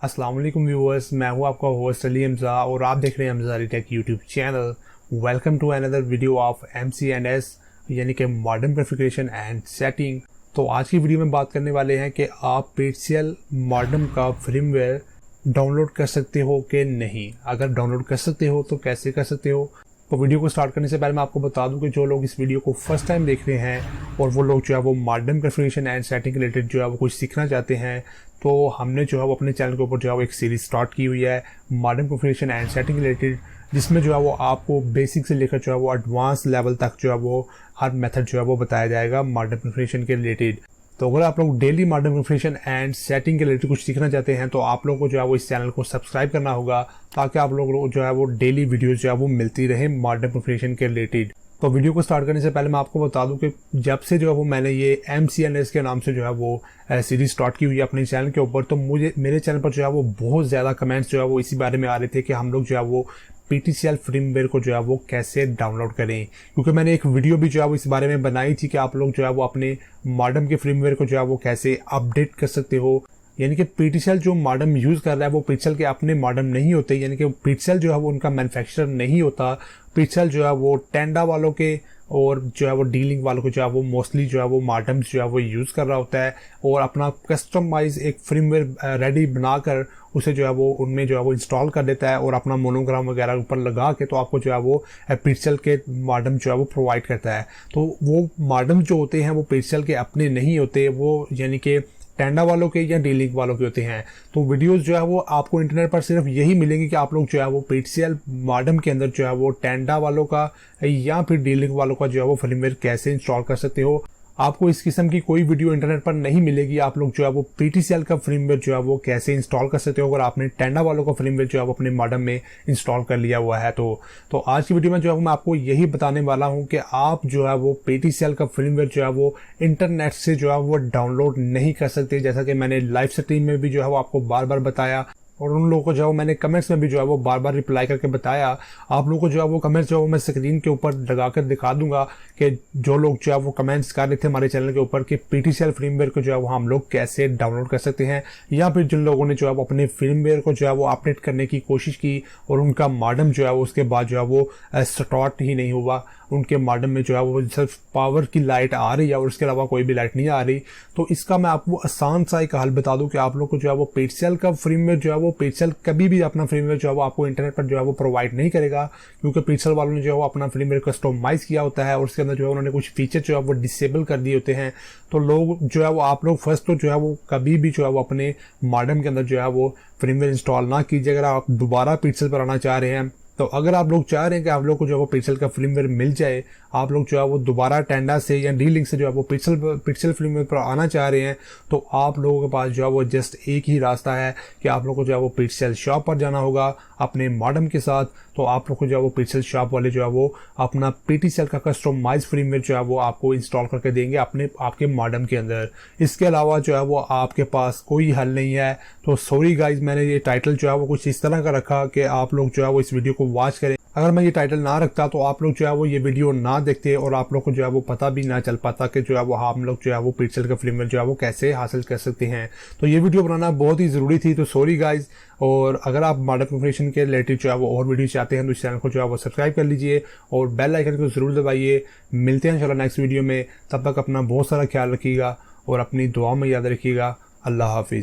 अस्सलाम वालेकुम व्यूअर्स, मैं हूं आपका होस्ट अली हमजा और आप देख रहे हैं hamzalitech YouTube channel. Welcome to another video of MC&S यानी कि मॉडर्न कॉन्फ़िगरेशन एंड सेटिंग। तो आज की वीडियो में बात करने वाले हैं कि आप Ptcl मॉडेम का फर्मवेयर डाउनलोड कर सकते हो कि नहीं। अगर डाउनलोड कर सकते हो तो कैसे कर सकते हो। तो वीडियो को स्टार्ट करने से पहले मैं आपको बता दूं कि जो लोग इस वीडियो को फर्स्ट टाइम देख रहे हैं और वो लोग जो है वो modern configuration and setting related जो है वो कुछ सीखना चाहते हैं, तो हमने जो है वो अपने चैनल के ऊपर जो है वो एक सीरीज स्टार्ट की हुई है modern configuration and setting related, जिसमें जो है वो आपको बेसिक से लेकर जो है वो एडवांस लेवल तक जो है वो हर मेथड जो है वो बताया जाएगा मॉडर्न कॉन्फ़िगरेशन के रिलेटेड। तो अगर आप लोग daily modern configuration and setting के रिलेटेड कुछ सीखना चाहते हैं तो आप लोगों को जो है वो इस चैनल को सब्सक्राइब करना होगा, ताकि आप लोगों को जो है वो डेली वीडियोस जो है वो मिलती रहे मॉडर्न कॉन्फ़िगरेशन के रिलेटेड। तो वीडियो को स्टार्ट करने से पहले मैं आपको बता दूं कि जब से जो है वो मैंने ये MC&S के नाम से जो है वो सीरीज स्टार्ट की हुई है अपने चैनल के ऊपर, तो मेरे चैनल पर जो है वो बहुत ज़्यादा कमेंट्स जो है वो इसी बारे में आ रहे थे कि हम लोग जो है वो Ptcl फर्मवेयर को जो है वो कैसे डाउनलोड करें। क्योंकि मैंने एक वीडियो भी जो है वो इस बारे में बनाई थी कि आप लोग जो है वो अपने मॉडेम के फर्मवेयर को जो है वो कैसे अपडेट कर सकते हो। यानी कि Ptcl जो मॉडेम यूज़ कर रहा है वो Ptcl के अपने मॉडेम नहीं होते, यानी कि Ptcl जो है वो उनका मैन्युफैक्चरर नहीं होता। Ptcl जो है वो टेंडा वालों के और जो है वो डीलिंग वालों को जो है वो मोस्टली जो है वो मॉडेम्स जो है वो यूज़ कर रहा होता है और अपना कस्टमाइज एक फर्मवेयर रेडी बनाकर उसे जो है वो उनमें जो है वो इंस्टॉल कर देता है और अपना मोनोग्राम वगैरह ऊपर लगा के तो आपको जो है वो Ptcl के मॉडेम जो है वो प्रोवाइड करता है। तो वो मॉडेम जो होते हैं वो Ptcl के अपने नहीं होते, वो यानी कि टेंडा वालों के या डीलिंग वालों के होते हैं। तो वीडियोस जो है वो आपको इंटरनेट पर सिर्फ यही मिलेंगी कि आप लोग जो है वो Ptcl मॉडेम के अंदर जो है वो टेंडा वालों का या फिर डीलिंग वालों का जो है वो फर्मवेयर कैसे इंस्टॉल कर सकते हो। आपको इस किस्म की कोई वीडियो इंटरनेट पर नहीं मिलेगी। आप लोग जो है वो Ptcl का फर्मवेयर जो है वो कैसे इंस्टॉल कर सकते हो अगर आपने टेंडा वालों का फर्मवेयर जो है वो अपने मॉडेम में इंस्टॉल कर लिया हुआ है। तो आज की वीडियो में जो है मैं आपको यही बताने वाला हूं कि आप जो है वो Ptcl का फर्मवेयर जो है वो इंटरनेट से जो है वो डाउनलोड नहीं कर सकते, जैसा कि मैंने लाइव स्ट्रीम में भी जो है वो आपको बार बार बताया और उन लोगों को जो है मैंने कमेंट्स में भी जो है वो बार बार रिप्लाई करके बताया। आप लोगों को जो है वो कमेंट्स जो है वो मैं स्क्रीन के ऊपर लगाकर दिखा दूंगा कि जो लोग जो है वो कमेंट्स कर रहे थे हमारे चैनल के ऊपर कि Ptcl फर्मवेयर को जो है वो हम लोग कैसे डाउनलोड कर सकते हैं, या फिर जिन लोगों ने जो है वो अपने फर्मवेयर को जो है वो अपडेट करने की कोशिश की और उनका मॉडेम जो है वो उसके बाद जो है वो स्टार्ट ही नहीं हुआ, उनके मॉडेम में जो है वो सिर्फ पावर की लाइट आ रही है और उसके अलावा कोई भी लाइट नहीं आ रही। तो इसका मैं आपको आसान सा एक हल बता दूं कि आप लोग को जो है वो Ptcl का फर्मवेयर जो है वो Ptcl कभी भी अपना फर्मवेयर जो है वो आपको इंटरनेट पर जो है वो प्रोवाइड नहीं करेगा, क्योंकि Ptcl वालों ने जो है वो अपना फर्मवेयर कस्टमाइज किया होता है और उसके अंदर जो है उन्होंने कुछ फीचर जो है वो डिसेबल कर दिए होते हैं। तो लोग जो है वो आप लोग फर्स्ट तो जो है वो कभी भी जो है वो अपने मॉडेम के अंदर जो है वो फर्मवेयर इंस्टॉल ना कीजिए अगर आप दोबारा Ptcl पर आना चाह रहे हैं। तो अगर आप लोग चाह रहे हैं कि आप लोग को जो है वो Ptcl का फर्मवेयर मिल जाए, आप लोग जो है वो दोबारा टेंडा से या डीलिंग से जो है वो Ptcl फर्मवेयर पर आना चाह रहे हैं, तो आप लोगों के पास जो है वो जस्ट एक ही रास्ता है कि आप लोग को जो है वो Ptcl शॉप पर जाना होगा अपने मॉडेम के साथ। तो आप लोग को जो है वो Ptcl शॉप वाले जो है वो अपना Ptcl का कस्टमाइज फर्मवेयर जो है वो आपको इंस्टॉल करके देंगे आपके मॉडेम के अंदर। इसके अलावा जो है वो आपके पास कोई हल नहीं है। तो सॉरी गाइज, मैंने ये टाइटल जो है वो कुछ इस तरह का रखा कि आप लोग जो है वो इस वीडियो को वॉच करें। अगर मैं ये टाइटल ना रखता तो आप लोग जो है वो ये वीडियो ना देखते और आप लोग को जो है वो पता भी ना चल पाता कि जो है वो हम लोग जो है वो Ptcl का फर्मवेयर जो है वो कैसे हासिल कर सकते हैं। तो ये वीडियो बनाना बहुत ही ज़रूरी थी। तो सॉरी गाइज, और अगर आप मॉडर्न कॉन्फ़िगरेशन के रिलेटेड जो है वो और वीडियो चाहते हैं तो इस चैनल को जो है वो सब्सक्राइब कर लीजिए और बेल आइकन को ज़रूर दबाइए। मिलते हैं इंशाल्लाह नेक्स्ट वीडियो में, तब तक अपना बहुत सारा ख्याल रखिएगा और अपनी दुआ में याद रखिएगा। अल्लाह हाफिज़।